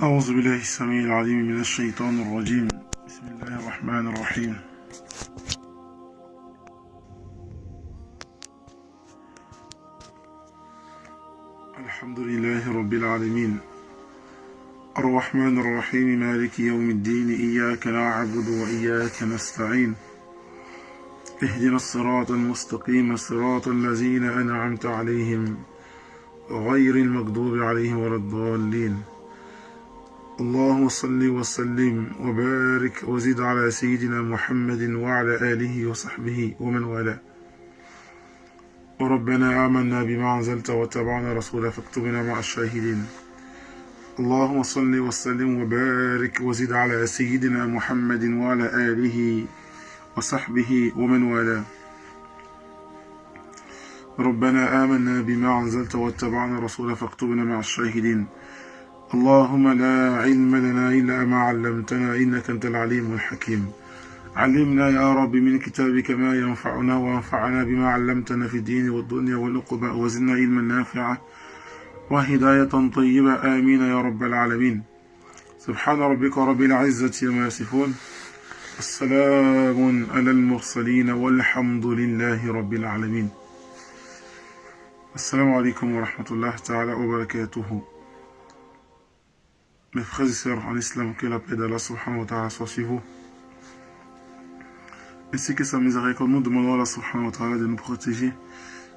أعوذ بالله السميع العليم من الشيطان الرجيم. بسم الله الرحمن الرحيم. الحمد لله رب العالمين الرحمن الرحيم مالك يوم الدين إياك نعبد وإياك نستعين اهدنا الصراط المستقيم صراط الذين أنعمت عليهم غير المغضوب عليهم ولا الضالين. اللهم صل وسلم وبارك وزد على سيدنا محمد وعلى آله وصحبه ومن والاه. ربنا آمنا بما أنزلت واتبعنا رسولا فاكتبنا مع الشاهدين. اللهم صل وسلم وبارك وزد على سيدنا محمد وعلى آله وصحبه ومن والاه. ربنا آمنا بما أنزلت واتبعنا رسولا فاكتبنا مع الشاهدين. اللهم لا علم لنا إلا ما علمتنا إنك أنت العليم الحكيم. علمنا يا رب من كتابك ما ينفعنا وانفعنا بما علمتنا في الدين والدنيا والعقبى وزدنا علما نافعا وهداية طيبة آمين يا رب العالمين. سبحان ربك رب العزة عما يصفون السلام على المرسلين والحمد لله رب العالمين. السلام عليكم ورحمة الله تعالى وبركاته. Mes frères et sœurs en islam, que la paix d'Allah subhanahu wa ta'ala soit sur vous, ainsi que sa miséricorde. Nous demandons à Allah subhanahu wa ta'ala de nous protéger,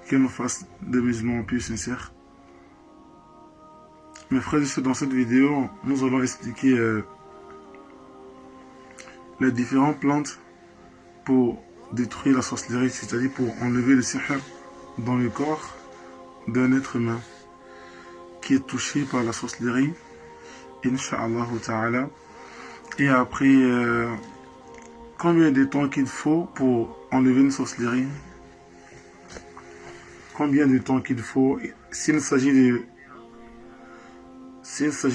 qu'il nous fasse des musulmans plus sincères. Mes frères et sœurs, dans cette vidéo, nous allons expliquer les différentes plantes pour détruire la sorcellerie, c'est-à-dire pour enlever le sihr dans le corps d'un être humain qui est touché par la sorcellerie. Inch'Allah ta'ala. Et après, combien de temps qu'il faut pour enlever une sorcellerie? Combien de temps qu'il faut? S'il s'agit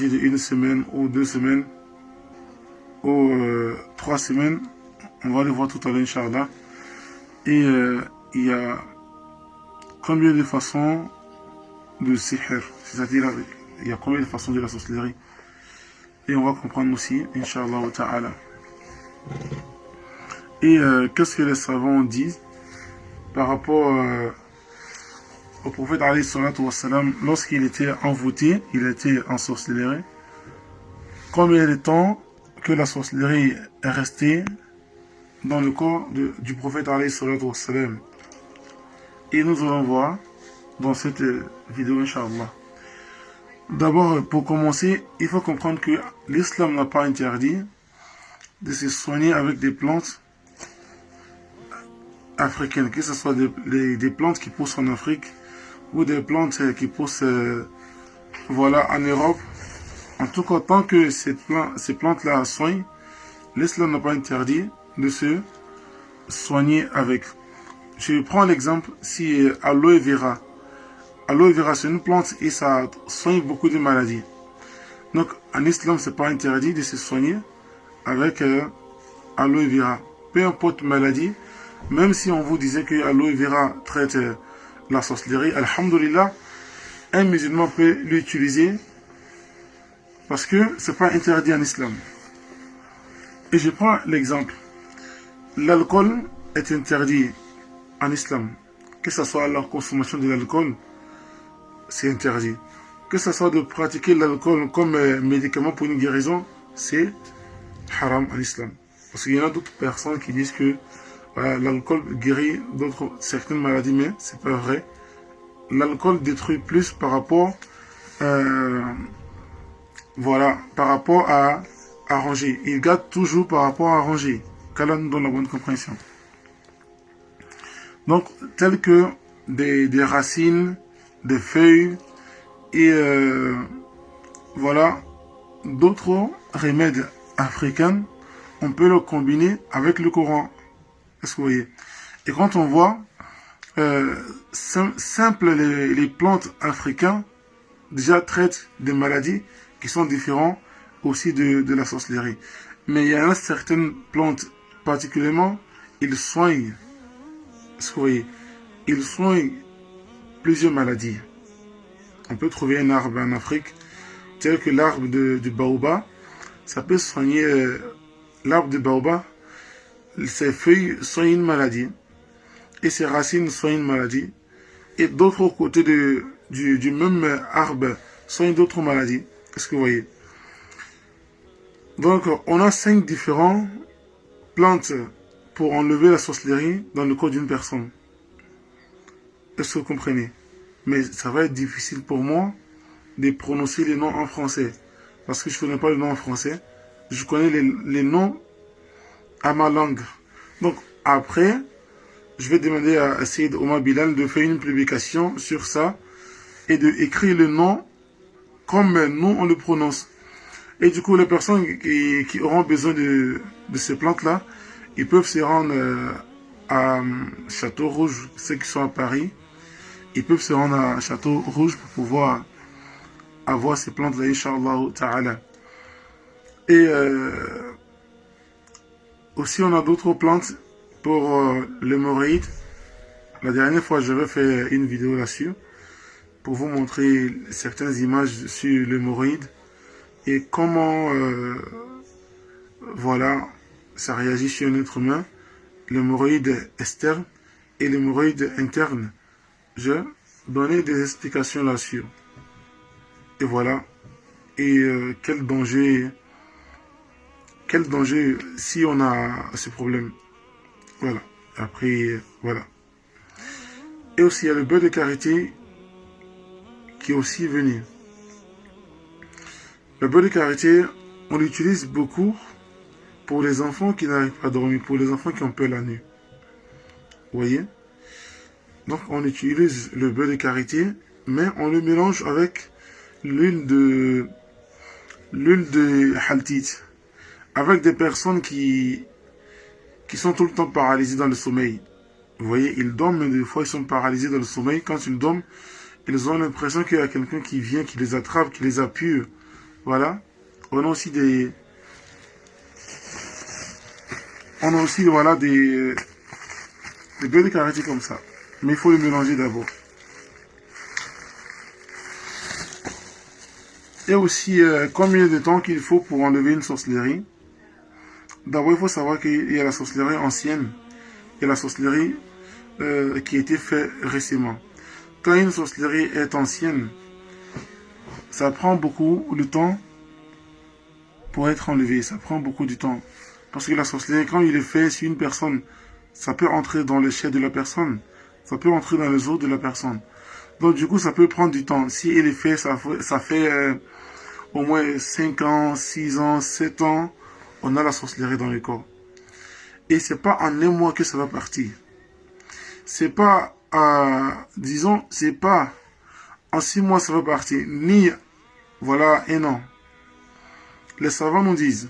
d'une semaine ou 2 semaines ou 3 semaines, on va le voir tout à l'heure, Inch'Allah. Et il y a combien de façons de sihr, c'est-à-dire il y a combien de façons de la sorcellerie? Et on va comprendre aussi, Inch'Allah ta'ala. Et qu'est-ce que les savants disent par rapport au prophète alayhi salatu wassalam, lorsqu'il était envoûté, il était ensorcelé. Combien de temps que la sorcellerie est restée dans le corps du prophète alayhi salatu wassalam? Et nous allons voir dans cette vidéo, Inch'Allah. D'abord, pour commencer, il faut comprendre que l'islam n'a pas interdit de se soigner avec des plantes africaines, que ce soit des plantes qui poussent en Afrique ou des plantes qui poussent voilà, en Europe. En tout cas, tant que ces plantes-là soignent, l'islam n'a pas interdit de se soigner avec. Je prends l'exemple, si aloe vera. Aloe vera, c'est une plante et ça soigne beaucoup de maladies. Donc, en islam, c'est pas interdit de se soigner avec aloe vera. Peu importe maladie, même si on vous disait que aloe vera traite la sorcellerie, alhamdulillah, un musulman peut l'utiliser parce que c'est pas interdit en islam. Et je prends l'exemple. L'alcool est interdit en islam. Que ce soit la consommation de l'alcool, c'est interdit. Que ce soit de pratiquer l'alcool comme médicament pour une guérison, c'est haram en islam. Parce qu'il y en a d'autres personnes qui disent que l'alcool guérit certaines maladies, mais c'est pas vrai. L'alcool détruit plus par rapport par rapport à arranger. Il gâte toujours par rapport à arranger. Qu'Allah nous donne la bonne compréhension. Donc, tel que des racines, des feuilles et voilà, d'autres remèdes africains, on peut le combiner avec le Coran. Est-ce que vous voyez? Et quand on voit les plantes africaines déjà traitent des maladies qui sont différentes aussi de la sorcellerie. Mais il y a certaines plantes particulièrement, ils soignent. Est-ce que vous voyez? Ils soignent plusieurs maladies. On peut trouver un arbre en Afrique tel que l'arbre du baobab, ça peut soigner l'arbre de baobab, ses feuilles soignent une maladie, et ses racines soignent une maladie, et d'autres côtés du même arbre soignent d'autres maladies. Est-ce que vous voyez? Donc, on a 5 différentes plantes pour enlever la sorcellerie dans le corps d'une personne. Est-ce que vous comprenez? Mais ça va être difficile pour moi de prononcer les noms en français. Parce que je ne connais pas le nom en français. Je connais les noms à ma langue. Donc, après, je vais demander à Saïd Omar Bilal de faire une publication sur ça et de écrire le nom comme nous on le prononce. Et du coup, les personnes qui auront besoin de ces plantes-là, ils peuvent se rendre à Château Rouge, ceux qui sont à Paris. Ils peuvent se rendre à Château Rouge pour pouvoir avoir ces plantes-là, Inch'Allah Ta'ala. Et aussi, on a d'autres plantes pour l'hémorroïde. La dernière fois, j'avais fait une vidéo là-dessus pour vous montrer certaines images sur l'hémorroïde et comment voilà, ça réagit sur un être humain, l'hémorroïde externe et l'hémorroïde interne. Je donnais des explications là-dessus. Et voilà. Et quel danger si on a ce problème. Voilà. Après, voilà. Et aussi, il y a le beurre de karité qui est aussi venu. Le beurre de karité, on l'utilise beaucoup pour les enfants qui n'arrivent pas à dormir, pour les enfants qui ont peur la nuit. Vous voyez? Donc, on utilise le beurre de karité, mais on le mélange avec l'huile de haltite. Avec des personnes qui sont tout le temps paralysées dans le sommeil. Vous voyez, ils dorment, mais des fois ils sont paralysés dans le sommeil. Quand ils dorment, ils ont l'impression qu'il y a quelqu'un qui vient, qui les attrape, qui les appuie. Voilà. On a aussi voilà, des beurres de karité comme ça. Mais il faut le mélanger d'abord. Et aussi, combien de temps qu'il faut pour enlever une sorcellerie. D'abord, il faut savoir qu'il y a la sorcellerie ancienne et la sorcellerie qui a été faite récemment. Quand une sorcellerie est ancienne, ça prend beaucoup de temps pour être enlevé. Ça prend beaucoup de temps. Parce que la sorcellerie, quand il est fait sur une personne, ça peut entrer dans le chair de la personne. Ça peut entrer dans les os de la personne. Donc du coup, ça peut prendre du temps. Si il est fait, ça fait au moins 5 ans, 6 ans, 7 ans, on a la sorcellerie dans le corps. Et c'est pas en un mois que ça va partir. C'est pas, disons, c'est pas en 6 mois ça va partir. Ni, voilà, un an. Les savants nous disent,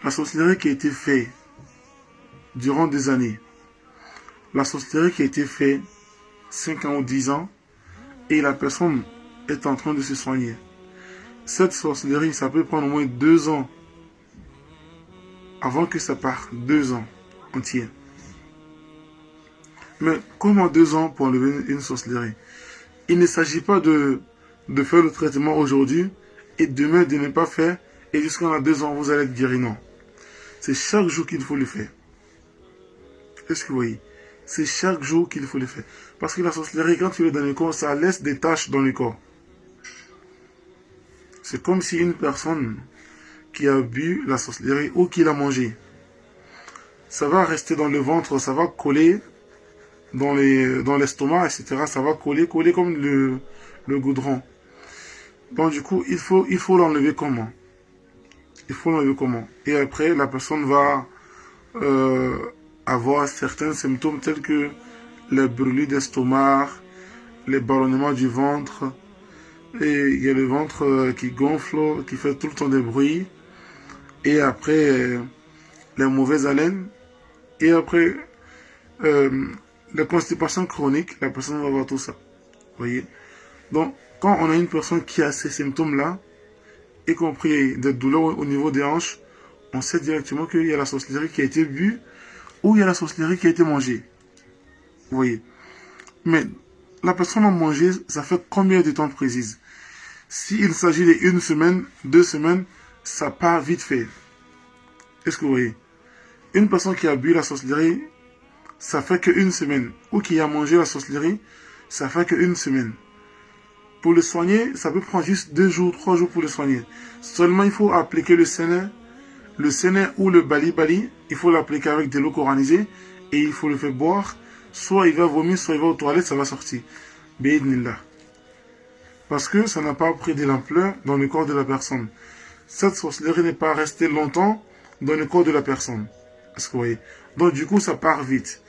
la sorcellerie qui a été faite durant des années, la sorcellerie qui a été faite 5 ans ou 10 ans, et la personne est en train de se soigner. Cette sorcellerie, ça peut prendre au moins 2 ans avant que ça parte. 2 ans entiers. Mais comment 2 ans pour enlever une sorcellerie? Il ne s'agit pas de faire le traitement aujourd'hui et demain de ne pas faire et jusqu'à 2 ans vous allez être guéri. Non. C'est chaque jour qu'il faut le faire. Est-ce que vous voyez? C'est chaque jour qu'il faut le faire. Parce que la sorcellerie, quand tu es dans le corps, ça laisse des taches dans le corps. C'est comme si une personne qui a bu la sorcellerie ou qui l'a mangé, ça va rester dans le ventre, ça va coller dans l'estomac, etc. Ça va coller comme le goudron. Donc du coup, il faut l'enlever comment? Il faut l'enlever comment? Et après, la personne va avoir certains symptômes tels que les brûlures d'estomac, les ballonnements du ventre, et il y a le ventre qui gonfle, qui fait tout le temps des bruits, et après les mauvaises haleines, et après la constipation chronique, la personne va avoir tout ça. Vous voyez? Donc, quand on a une personne qui a ces symptômes-là, y compris des douleurs au niveau des hanches, on sait directement qu'il y a la sorcellerie qui a été bue ou il y a la sorcellerie qui a été mangée. Vous voyez? Mais la personne a mangé, ça fait combien de temps précis? S'il s'agit d'une semaine, 2 semaines, ça part vite fait. Est-ce que vous voyez? Une personne qui a bu la sorcellerie, ça fait qu'une semaine. Ou qui a mangé la sorcellerie, ça fait qu'une semaine. Pour le soigner, ça peut prendre juste 2 jours, 3 jours pour le soigner. Seulement, il faut appliquer le séné ou le bali, il faut l'appliquer avec de l'eau coranisée et il faut le faire boire. Soit il va vomir, soit il va aux toilettes, ça va sortir. Bi'idnillah. Parce que ça n'a pas pris de l'ampleur dans le corps de la personne. Cette sorcellerie n'est pas restée longtemps dans le corps de la personne. Est-ce que vous voyez? Donc du coup, ça part vite.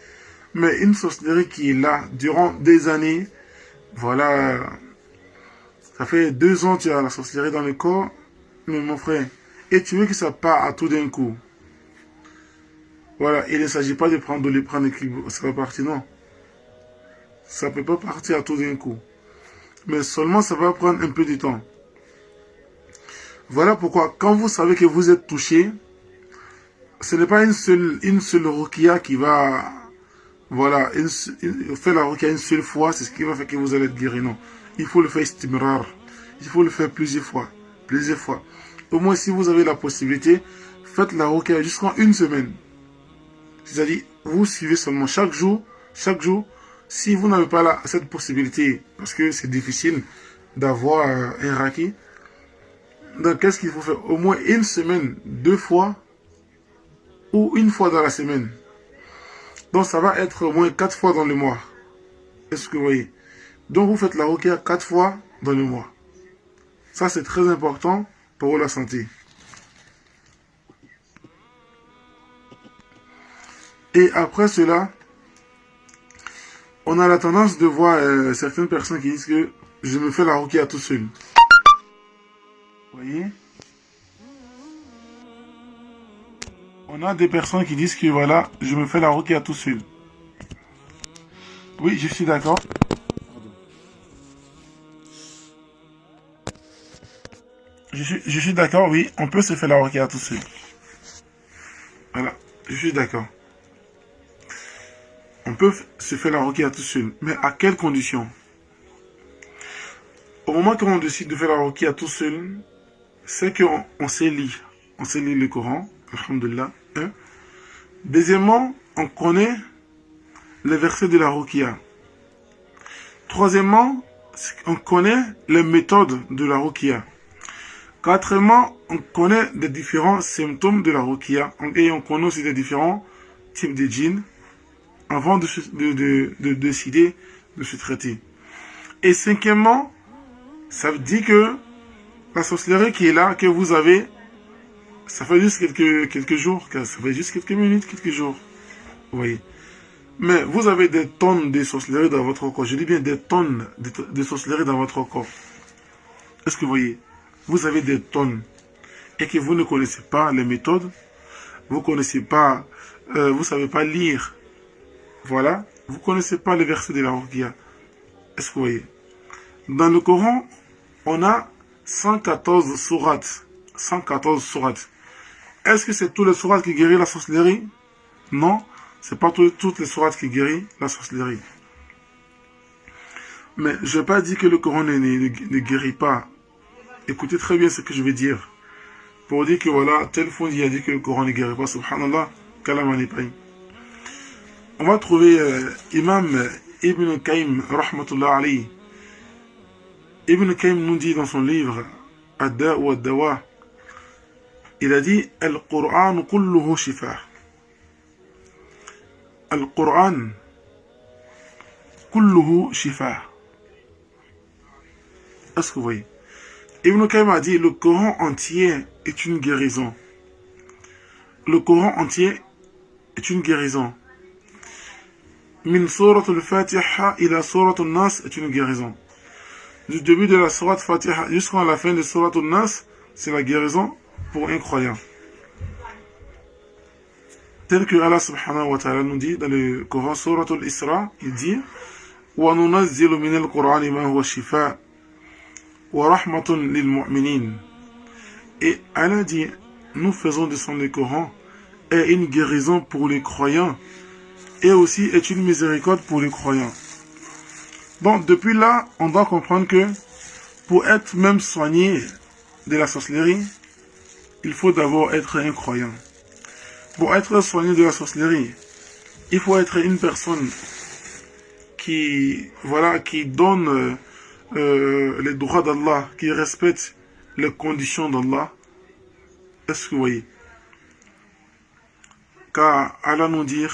Mais une sorcellerie qui est là durant des années, voilà, ça fait 2 ans que tu as la sorcellerie dans le corps, mais mon frère, et tu veux que ça part à tout d'un coup. Voilà, il ne s'agit pas de le prendre et que ça va partir, non. Ça ne peut pas partir à tout d'un coup. Mais seulement ça va prendre un peu de temps. Voilà pourquoi, quand vous savez que vous êtes touché, ce n'est pas une seule ruqya qui va... Voilà, faire la ruqya une seule fois, c'est ce qui va faire que vous allez être guéri, non. Il faut le faire istimrar. Il faut le faire plusieurs fois. Plusieurs fois. Au moins, si vous avez la possibilité, faites la ruqya jusqu'en 1 semaine. C'est-à-dire, vous suivez seulement chaque jour, si vous n'avez pas cette possibilité, parce que c'est difficile d'avoir un raki, donc qu'est-ce qu'il faut faire? Au moins 1 semaine, 2 fois, ou 1 fois dans la semaine. Donc ça va être au moins 4 fois dans le mois. Est-ce que vous voyez? Donc vous faites la ruqya 4 fois dans le mois. Ça c'est très important pour la santé. Et après cela, on a la tendance de voir certaines personnes qui disent que je me fais la ruqya tout seul. Vous voyez? On a des personnes qui disent que voilà, je me fais la ruqya tout seul. Oui, je suis d'accord. Je suis d'accord, oui, on peut se faire la ruqya tout seul. Voilà, je suis d'accord. On peut se faire la ruqya tout seul, mais à quelles conditions? Au moment qu'on décide de faire la ruqya tout seul, c'est qu'on sait lire. On sait lire le Coran, alhamdulillah. Hein? Deuxièmement, on connaît les versets de la ruqya. Troisièmement, on connaît les méthodes de la ruqya. Quatrièmement, on connaît les différents symptômes de la ruqya et on connaît aussi les différents types de djinns avant de décider de se traiter. Et cinquièmement, ça veut dire que la sorcellerie qui est là, que vous avez, ça fait juste quelques jours, ça fait juste quelques minutes, quelques jours. Vous voyez. Mais vous avez des tonnes de sorcellerie dans votre corps. Je dis bien des tonnes de sorcellerie dans votre corps. Est-ce que vous voyez? Vous avez des tonnes. Et que vous ne connaissez pas les méthodes. Vous connaissez pas, vous savez pas lire. Voilà. Vous connaissez pas les versets de la ruqya. Est-ce que vous voyez? Dans le Coran, on a 114 sourates. 114 sourates. Est-ce que c'est tous les sourates qui guérissent la sorcellerie? Non. C'est pas toutes les sourates qui guérissent la sorcellerie. Mais je n'ai pas dit que le Coran ne guérit pas. Écoutez très bien ce que je vais dire. Pour dire que voilà, tel fondé a dit que le Coran ne guérit pas. Subhanallah, kalamanipaï. On va trouver Imam Ibn Qayyim, rahmatullah alayhi. Ibn Qayyim nous dit dans son livre, Ad-Da' wa Ad-Dawa, il a dit, Al-Qur'an kulluhu shifa. Al-Qur'an kulluhu shifa. Est-ce que vous voyez? Ibn Qayyim a dit, le Coran entier est une guérison. Le Coran entier est une guérison. Min surat al-Fatiha ila surat al-Nas est une guérison. Du début de la surat Fatiha jusqu'à la fin de surat al-Nas, c'est la guérison pour un croyant. Tel que Allah subhanahu wa ta'ala nous dit dans le Coran surat al-Isra, il dit wa nunazzilu min al-Qur'ani ma huwa shifa wa rahmatun lil mu'minin. Et Allah dit, nous faisons descendre le Coran est une guérison pour les croyants et aussi est une miséricorde pour les croyants. Donc depuis là, on doit comprendre que pour être même soigné de la sorcellerie, il faut d'abord être un croyant. Pour être soigné de la sorcellerie, il faut être une personne qui, voilà, qui donne les droits d'Allah, qui respecte les conditions d'Allah. Est-ce que vous voyez? Car Allah nous dit,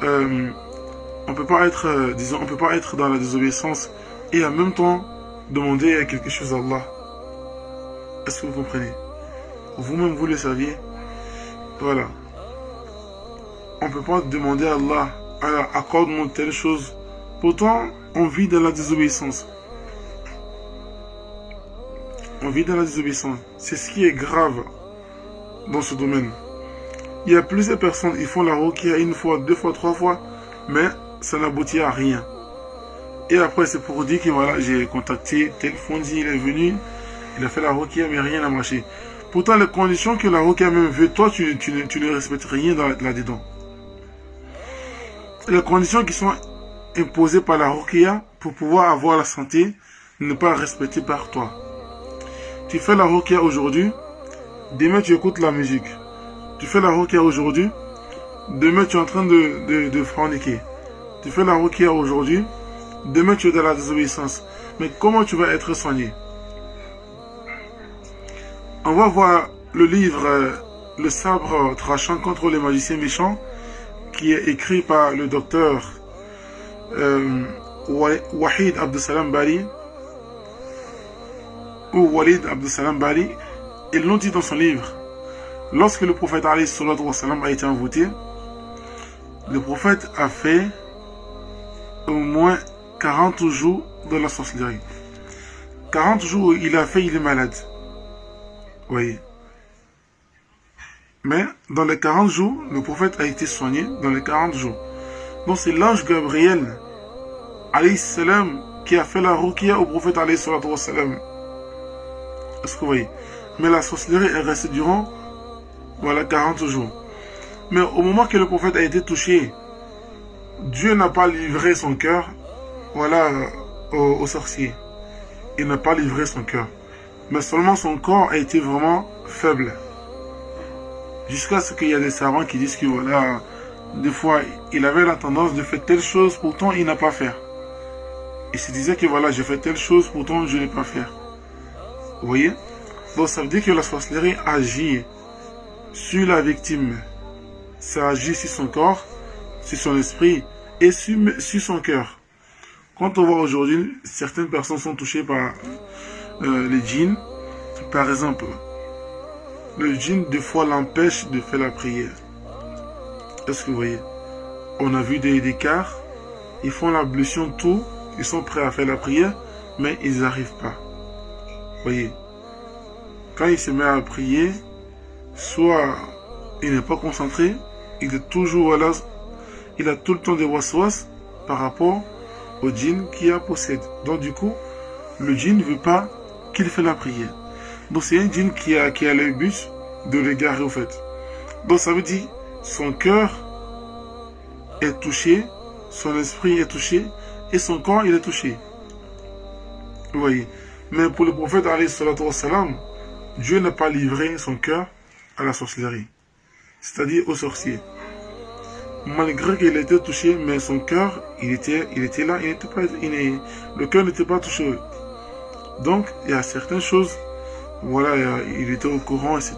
on peut pas être, disons, on peut pas être dans la désobéissance et en même temps demander quelque chose à Allah. Est-ce que vous comprenez? Vous-même, vous le saviez. Voilà. On ne peut pas demander à Allah, accorde-nous telle chose. Pourtant, on vit dans la désobéissance. On vit dans la désobéissance. C'est ce qui est grave dans ce domaine. Il y a plusieurs personnes, ils font la ruqya une fois, deux fois, trois fois, mais ça n'aboutit à rien. Et après, c'est pour dire que voilà, j'ai contacté tel fondi, il est venu, il a fait la ruqya, mais rien n'a marché. Pourtant, les conditions que la ruqya même veut, toi, tu ne respectes rien là-dedans. Les conditions qui sont imposées par la ruqya pour pouvoir avoir la santé ne pas respectées par toi. Tu fais la ruqya aujourd'hui, demain tu écoutes la musique. Tu fais la ruqya aujourd'hui, demain tu es en train de forniquer. Tu fais la ruqya aujourd'hui, demain tu es dans la désobéissance. Mais comment tu vas être soigné? On va voir le livre Le sabre tranchant contre les magiciens méchants, qui est écrit par le docteur Wahid Abdussalam Bari, ou Walid Abdussalam Bari. Ils l'ont dit dans son livre. Lorsque le prophète alayhi salatu wa salam a été envoûté, le prophète a fait au moins 40 jours de la sorcellerie. 40 jours il a fait, il est malade. Oui. Mais dans les 40 jours, le prophète a été soigné dans les 40 jours. Donc c'est l'ange Gabriel alayhi salam qui a fait la ruqya au prophète alayhi salatu wa salam. Est-ce que vous voyez? Mais la sorcellerie est restée durant, voilà, 40 jours. Mais au moment que le prophète a été touché, Dieu n'a pas livré son cœur, voilà, au sorcier. Il n'a pas livré son cœur. Mais seulement son corps a été vraiment faible. Jusqu'à ce qu'il y ait des savants qui disent que voilà, des fois, il avait la tendance de faire telle chose, pourtant il n'a pas fait. Il se disait que voilà, j'ai fait telle chose, pourtant je n'ai pas fait. Vous voyez? Donc ça veut dire que la sorcellerie agit sur la victime. Ça agit sur son corps, sur son esprit et sur son cœur. Quand on voit aujourd'hui, certaines personnes sont touchées par les djinns. Par exemple, le djinn des fois l'empêche de faire la prière. Est-ce que vous voyez? On a vu des cas, ils font l'ablution tout, ils sont prêts à faire la prière, mais ils n'arrivent pas. Vous voyez? Quand il se met à prier, soit il n'est pas concentré, il est toujours là, il a tout le temps des waswas par rapport au djinn qui la possède. Donc du coup, le djinn ne veut pas qu'il fasse la prière. Donc c'est un djinn qui a le but de l'égarer au fait. Donc ça veut dire son cœur est touché, son esprit est touché et son corps il est touché. Vous voyez. Mais pour le prophète alayhi salatu wa salam, Dieu n'a pas livré son cœur à la sorcellerie, c'est-à-dire aux sorciers. Malgré qu'il était touché, mais son cœur, il était là, le cœur n'était pas touché. Donc, il y a certaines choses, voilà, il était au courant, etc.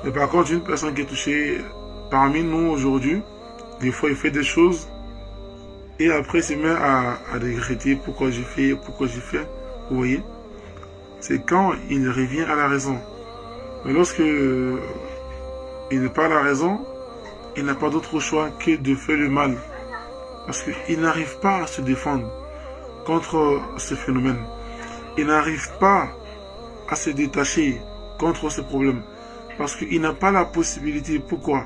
Mais par contre, une personne qui est touchée, parmi nous aujourd'hui, des fois il fait des choses, et après il se met à regretter pourquoi j'ai fait, vous voyez. C'est quand il revient à la raison. Mais lorsque il n'est pas à la raison, il n'a pas d'autre choix que de faire le mal. Parce qu'il n'arrive pas à se défendre contre ce phénomène. Il n'arrive pas à se détacher contre ce problème. Parce qu'il n'a pas la possibilité. Pourquoi?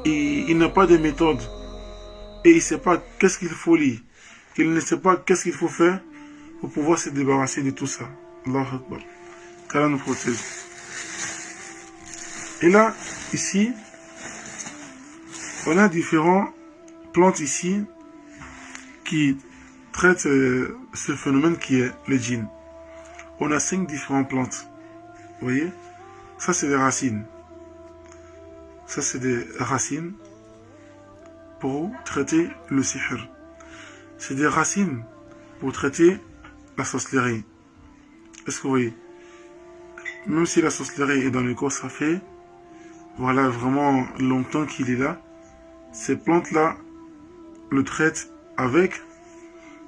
Il n'a pas de méthode. Et il ne sait pas qu'est-ce qu'il faut lire. Il ne sait pas qu'est-ce qu'il faut faire pour pouvoir se débarrasser de tout ça. Allahu Akbar. Qu'Allah nous protège. Et là, ici, on a différentes plantes ici qui traite ce phénomène qui est le djinn. On a 5 différentes plantes. Vous voyez? Ça, c'est des racines. Ça, c'est des racines pour traiter le sihr. C'est des racines pour traiter la sorcellerie. Est-ce que vous voyez? Même si la sorcellerie est dans le corps, ça fait voilà vraiment longtemps qu'il est là. Ces plantes-là le traitent avec,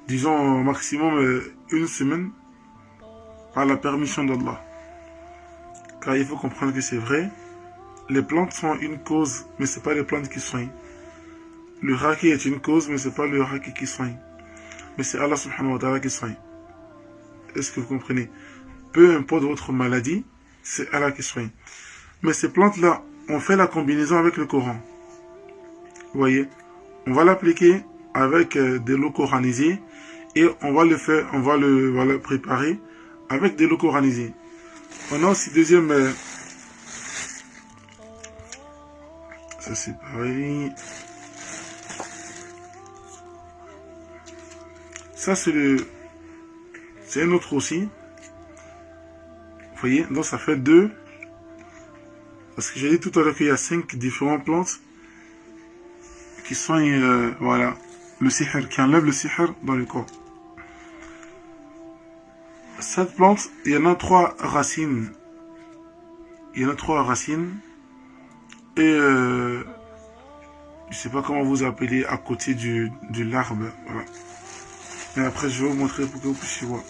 disons, au maximum 1 semaine par la permission d'Allah. Car il faut comprendre que c'est vrai, les plantes sont une cause, mais ce n'est pas les plantes qui soignent. Le raki est une cause, mais ce n'est pas le raki qui soigne. Mais c'est Allah subhanahu wa ta'ala qui soigne. Est-ce que vous comprenez? Peu importe votre maladie, c'est Allah qui soigne. Mais ces plantes-là, on fait la combinaison avec le Coran. Vous voyez? On va l'appliquer avec de l'eau coranisée et on va le préparer avec de l'eau coranisée. On a aussi deuxième... ça c'est pareil. Ça c'est un autre aussi. Vous voyez? Donc ça fait 2. Parce que j'ai dit tout à l'heure qu'il y a 5 différentes plantes qui soignent voilà, le sihr, qui enlèvent le sihr dans le corps. Cette plante, il y en a 3 racines. Il y en a 3 racines. Et je ne sais pas comment vous appelez à côté de l'arbre. Voilà. Mais après, je vais vous montrer pour que vous puissiez voir.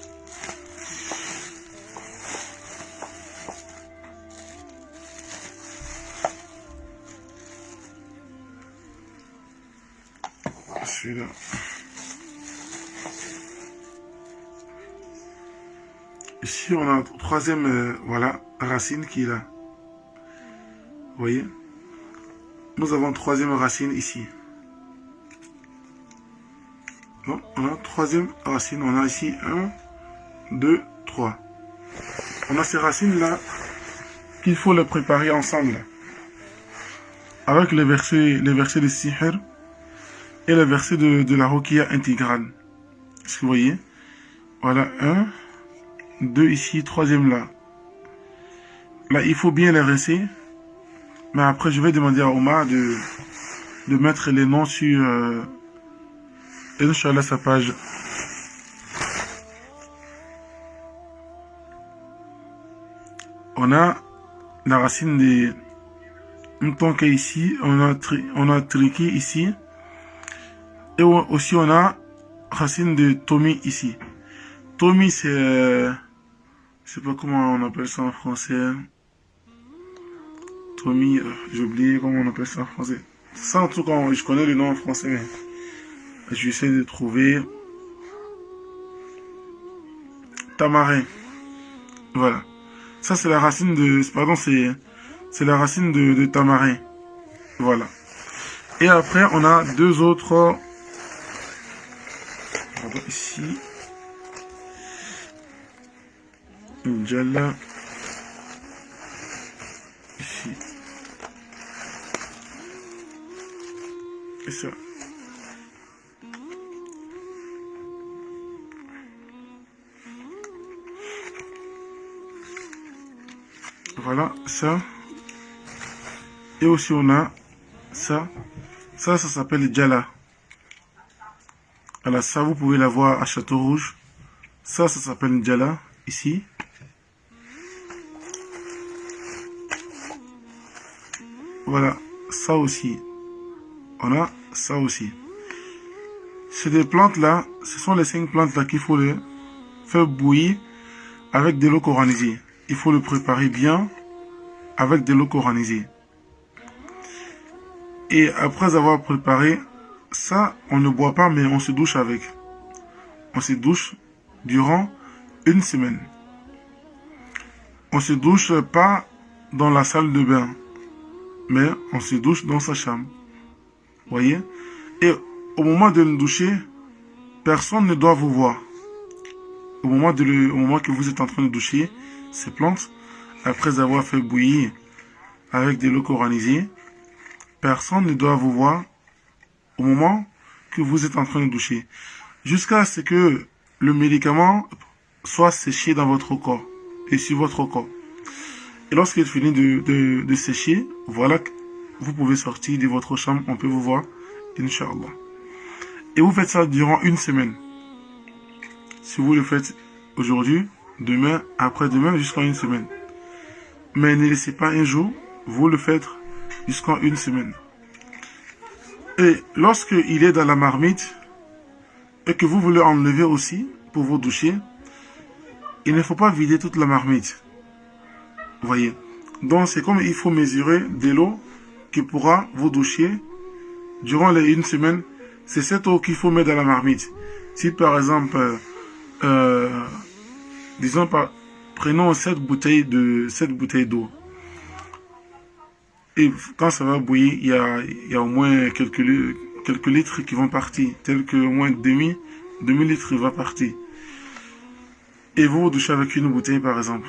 Celui-là. Ici, on a la troisième voilà, racine qui est là. Vous voyez? Nous avons troisième racine ici. Donc, on a troisième racine. On a ici 1, 2, 3. On a ces racines-là qu'il faut les préparer ensemble. Avec les versets de Sihr et les versets de la Ruqya intégrale. Est-ce que vous voyez? Voilà, 1, 2 ici, troisième là. Là, il faut bien les rincer. Mais après, je vais demander à Omar de mettre les noms sur Inch'Allah sa page. On a la racine des Mtonka ici, on a Triki ici. Et aussi on a racine de Tomi ici. Tomi c'est... je sais pas comment on appelle ça en français. Tomi, j'ai oublié comment on appelle ça en français. Ça en tout cas, je connais le nom en français, mais je vais essayer de trouver. Tamarin. Voilà. Ça c'est la racine de... Pardon, c'est la racine de tamarin. Voilà. Et après, on a 2 autres... Pardon, ici. Njala. Ici. Et ça. Voilà, ça. Et aussi on a ça. Ça s'appelle Djala. Alors ça, vous pouvez la voir à Château Rouge. Ça s'appelle Djala, ici. Voilà, ça aussi. On a ça aussi. C'est des plantes là, ce sont les 5 plantes là qu'il faut les faire bouillir avec de l'eau coranisée. Il faut le préparer bien avec de l'eau coranisée. Et après avoir préparé ça, on ne boit pas, mais on se douche avec. On se douche durant 1 semaine. On se douche pas dans la salle de bain, mais on se douche dans sa chambre. Voyez? Et au moment de le doucher, personne ne doit vous voir. Au moment que vous êtes en train de doucher ces plantes, après avoir fait bouillir avec de l'eau coranisée, personne ne doit vous voir au moment que vous êtes en train de doucher. jusqu'à ce que le médicament soit séché dans votre corps et sur votre corps. Et lorsqu'il finit de sécher, voilà que vous pouvez sortir de votre chambre, on peut vous voir, Inch'Allah. Et vous faites ça durant une semaine. Si vous le faites aujourd'hui, demain, après-demain, jusqu'en une semaine. Mais ne laissez pas un jour, vous le faites jusqu'en une semaine. Et lorsqu'il est dans la marmite, et que vous voulez enlever aussi, pour vous doucher, il ne faut pas vider toute la marmite. Vous voyez. Donc c'est comme il faut mesurer de l'eau qui pourra vous doucher durant les une semaine. C'est cette eau qu'il faut mettre dans la marmite. Si par exemple, disons, prenons cette bouteille d'eau. Et quand ça va bouillir, il y a au moins quelques litres qui vont partir, tel que au moins demi litre va partir. Et vous vous douchez avec une bouteille par exemple.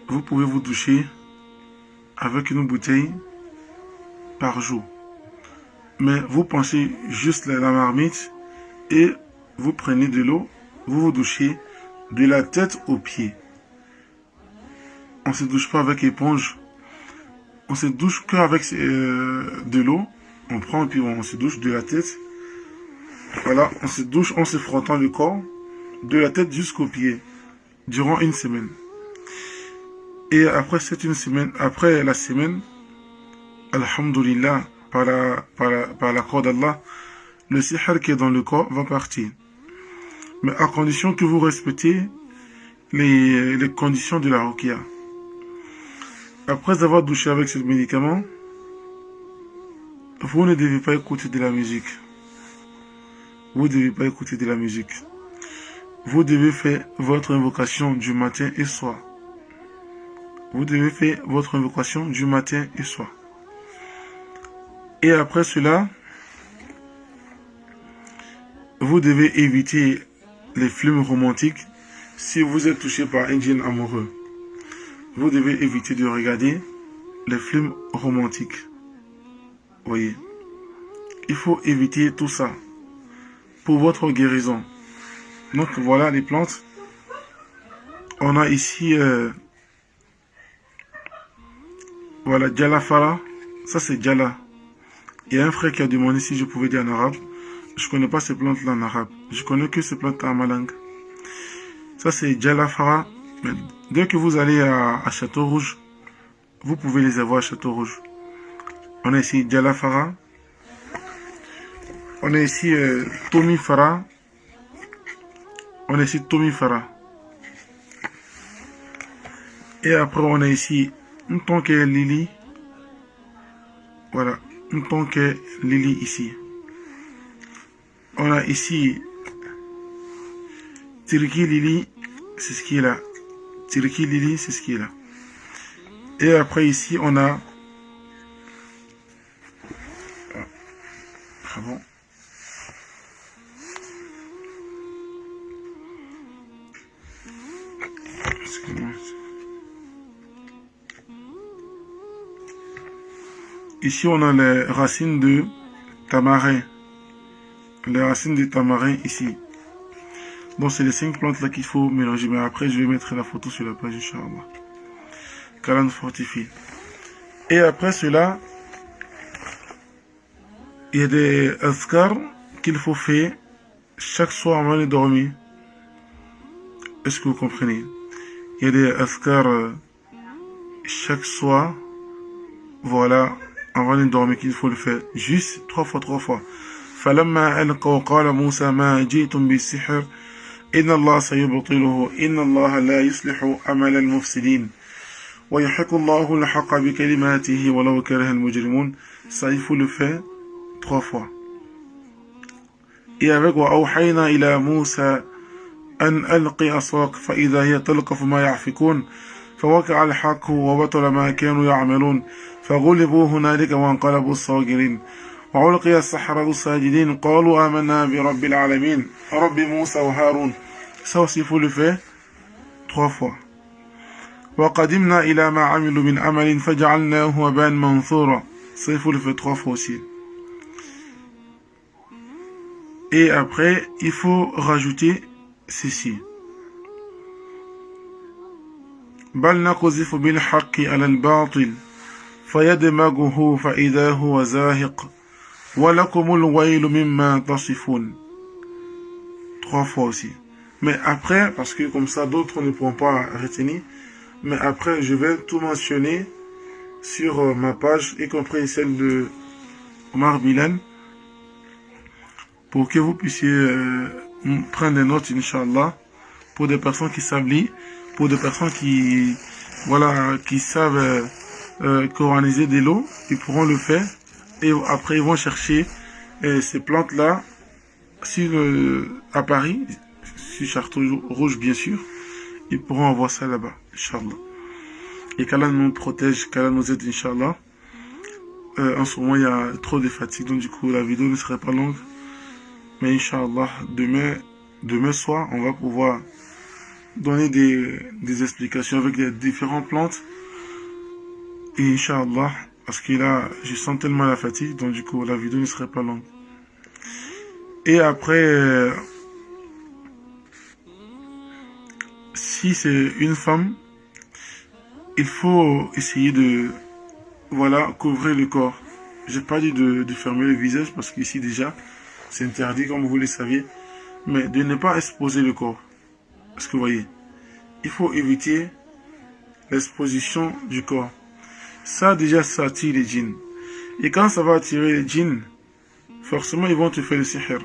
Vous pouvez vous doucher avec une bouteille par jour. Mais vous pensez juste la marmite et vous prenez de l'eau, vous vous douchez de la tête aux pieds. On ne se douche pas avec éponge. On se douche qu'avec de l'eau. On prend et puis on se douche de la tête. Voilà, on se douche en se frottant le corps de la tête jusqu'aux pieds durant une semaine. Et après après la semaine, alhamdoulilah, par l'accord d'Allah, le sihr qui est dans le corps va partir. Mais à condition que vous respectez les conditions de la ruqya. Après avoir douché avec ce médicament, vous ne devez pas écouter de la musique. Vous ne devez pas écouter de la musique. Vous devez faire votre invocation du matin et soir. Vous devez faire votre invocation du matin et soir. Et après cela, vous devez éviter les films romantiques si vous êtes touché par un djinn amoureux. Vous devez éviter de regarder les films romantiques. Voyez. Il faut éviter tout ça pour votre guérison. Donc voilà les plantes. On a ici voilà Jalafara. Ça c'est Jala. Il y a un frère qui a demandé si je pouvais dire en arabe. Je ne connais pas ces plantes-là en arabe. Je connais que ces plantes en ma langue. Ça c'est Jalafara. Dès que vous allez à Château-Rouge, vous pouvez les avoir à Château-Rouge. On a ici Jalafara. On a ici Tomifara. On a ici Tomifara. Et après on a ici Ntonke Lili. Voilà. Ntonke Lili ici. On a ici Tiriki Lili. C'est ce qui est là. Tiriki Lili, c'est ce qui est là. Et après ici, on a... Ah bon. Excusez-moi. Ici, on a les racines de tamarin. Les racines de tamarin ici. Donc c'est les 5 plantes là qu'il faut mélanger. Mais après je vais mettre la photo sur la page Inch'Allah. Calane fortifié. Et après cela, il y a des azkar qu'il faut faire chaque soir avant de dormir. Est-ce que vous comprenez? Il y a des azkar chaque soir. Voilà, avant de dormir qu'il faut le faire. Juste 3 fois. فلما ألقوا قال موسى ما جئتم بالسحر إن الله سيبطله إن الله لا يصلح عمل المفسدين ويحق الله الحق بكلماته ولو كره المجرمون. Ça il faut le faire 3 fois. Et avec وأوحينا إلى موسى أن ألقي عصاك فإذا هي تلقف ما يعفكون فوقع الحق وبطل ما كانوا يعملون فغلبوا هنالك وانقلبوا الصاغرين وألقي السحرة الساجدين قالوا آمنا برب العالمين رب موسى وهارون. Ça aussi il faut le faire 3 fois. وقدمنا إلى ما عملوا من عمل فجعلناه هباء منثورا. Ça il faut le faire 3 fois aussi. Et après, il faut rajouter ceci. بل نقذف بالحق على الباطل فيدمغه فإذا هو زاهق ولكم الويل مما تصفون. 3 fois aussi. Mais après, parce que comme ça d'autres ne pourront pas retenir, mais après je vais tout mentionner sur ma page, y compris celle de Omar Bilan, pour que vous puissiez prendre des notes, Inch'Allah, pour des personnes qui savent lire, pour des personnes qui, voilà, qui savent coraniser des lots, ils pourront le faire, et après ils vont chercher ces plantes-là à Paris, sur Château Rouge bien sûr, ils pourront avoir ça là-bas, Inch'Allah. Et qu'Allah nous protège, qu'Allah nous aide, Inch'Allah. En ce moment, il y a trop de fatigue, donc du coup, la vidéo ne serait pas longue. Mais Inch'Allah, demain soir, on va pouvoir donner des explications avec les différentes plantes. Et Inch'Allah, parce que là, je sens tellement la fatigue, donc du coup, la vidéo ne serait pas longue. Et après, si c'est une femme, il faut essayer de, voilà, couvrir le corps. J'ai pas dit de fermer le visage, parce qu'ici déjà, c'est interdit, comme vous le saviez. Mais de ne pas exposer le corps. Parce que vous voyez, il faut éviter l'exposition du corps. Ça déjà, ça attire les djinns. Et quand ça va attirer les djinns, forcément ils vont te faire le sihr.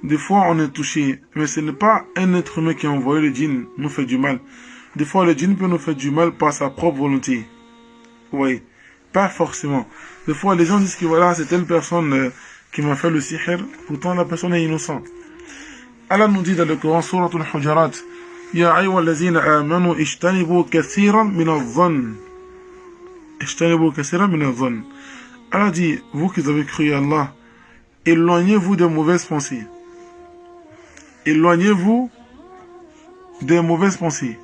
Des fois on est touché, mais ce n'est pas un être humain qui a envoyé le djinn nous fait du mal. Des fois le djinn peut nous faire du mal par sa propre volonté. Vous voyez, pas forcément. Des fois les gens disent que voilà, c'est telle personne qui m'a fait le sihr, pourtant la personne est innocente. Allah nous dit dans le Coran, Surat al-Hujarat, Ya ayyuhallazina amanu ijtanibu kathiran min adh-dhann. Ijtanibu kathiran min adh-dhann. Allah dit, vous qui avez cru à Allah, éloignez-vous des mauvaises pensées. Éloignez-vous des mauvaises pensées.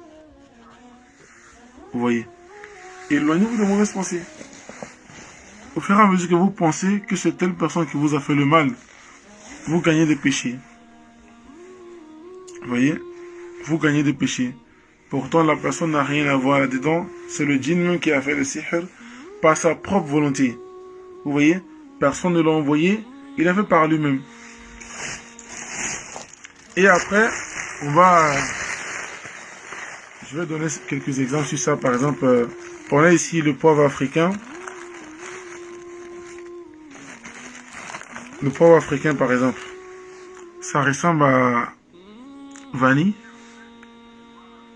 Vous voyez, éloignez-vous des mauvaises pensées. Au fur et à mesure que vous pensez que c'est telle personne qui vous a fait le mal, vous gagnez des péchés. Vous voyez, vous gagnez des péchés. Pourtant, la personne n'a rien à voir là-dedans. C'est le djinn même qui a fait le sihr par sa propre volonté. Vous voyez, personne ne l'a envoyé, il a fait par lui-même. Et après, je vais donner quelques exemples sur ça. Par exemple, on a ici le poivre africain. Le poivre africain, par exemple, ça ressemble à vanille.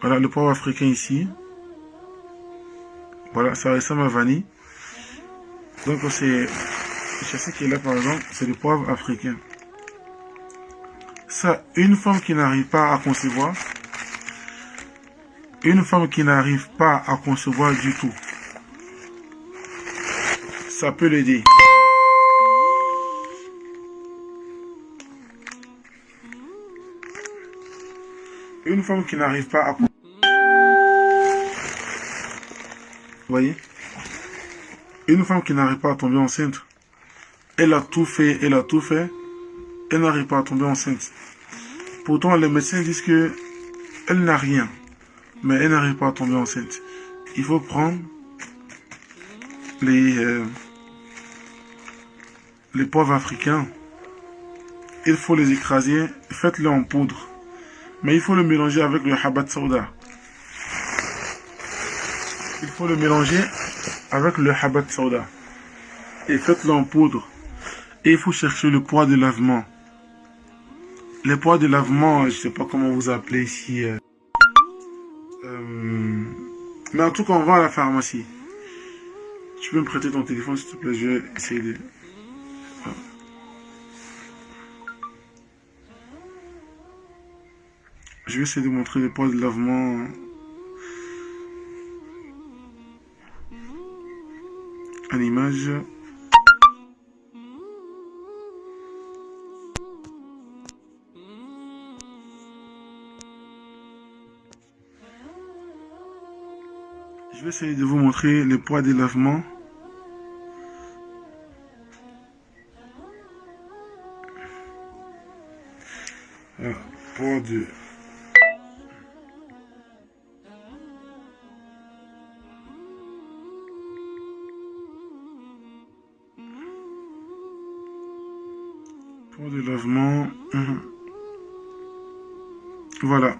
Voilà, le poivre africain ici. Voilà, ça ressemble à vanille. Donc, c'est ce qui est là, par exemple, c'est le poivre africain. Ça, une femme qui n'arrive pas à concevoir, du tout, ça peut l'aider. Une femme qui n'arrive pas à... Vous voyez? Une femme qui n'arrive pas à tomber enceinte, elle a tout fait, elle n'arrive pas à tomber enceinte. Pourtant, les médecins disent que elle n'a rien, mais elle n'arrive pas à tomber enceinte. Il faut prendre les poivres africains, il faut les écraser, faites-le en poudre. Mais il faut le mélanger avec le habat sauda. Il faut le mélanger avec le habat sauda. Et faites-le en poudre. Et il faut chercher le poids de lavement. Les poids de lavement, je ne sais pas comment vous appelez ici. Mais en tout cas, on va à la pharmacie. Tu peux me prêter ton téléphone, s'il te plaît, je vais essayer de... Je vais essayer de montrer les poids de lavement. En image. Je vais essayer de vous montrer les poids de lavement. poids de... Poids de lavement. Voilà.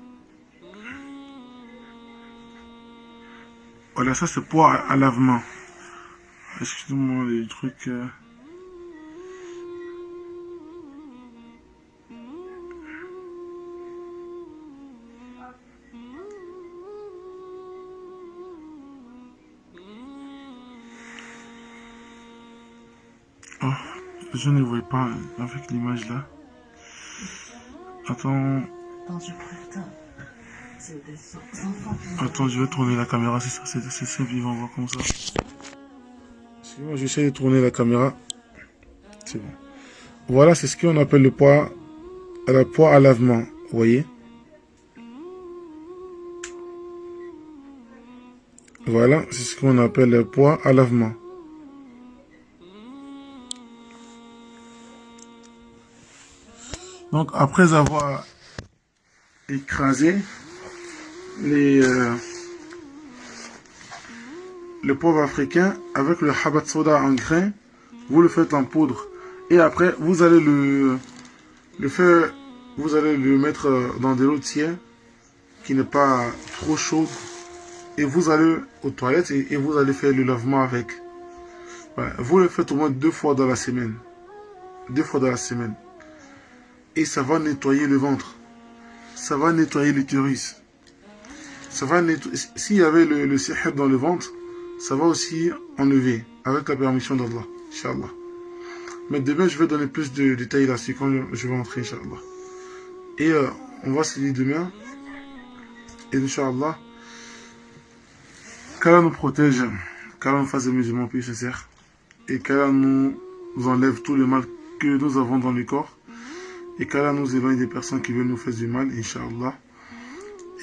Voilà, ça c'est poids à lavement. Excusez-moi les trucs... Oh, je ne vois pas avec l'image là. Attends. Attends, je vais tourner la caméra, c'est ça, c'est simple, ils vont voir comme ça. Excusez-moi, j'essaie de tourner la caméra. C'est bon. Voilà, c'est ce qu'on appelle le poids à lavement, vous voyez. Voilà, c'est ce qu'on appelle le poids à lavement. Donc, après avoir écrasé le poivre africain avec le habat soda en grains, vous le faites en poudre. Et après, vous allez le mettre dans de l'eau tiède qui n'est pas trop chaude. Et vous allez aux toilettes et vous allez faire le lavement avec. Voilà. Vous le faites au moins 2 fois dans la semaine. 2 fois dans la semaine. Et ça va nettoyer le ventre. Ça va nettoyer l'utérus. Ça va nettoyer. S'il y avait le sihr dans le ventre, ça va aussi enlever avec la permission d'Allah. Inch'Allah. Mais demain, je vais donner plus de détails là-dessus quand je vais entrer, Inch'Allah. Et on va se dire demain. Et Inch'Allah, qu'Allah nous protège, qu'Allah nous fasse des musulmans plus sincères. Et qu'Allah nous enlève tout le mal que nous avons dans le corps. Et qu'Allah nous éloigne des personnes qui veulent nous faire du mal, Inch'Allah.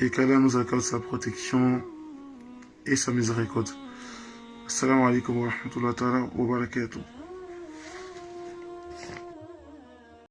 Et qu'Allah nous accorde sa protection et sa miséricorde. Assalamu alaikum wa rahmatullahi wa barakatuh.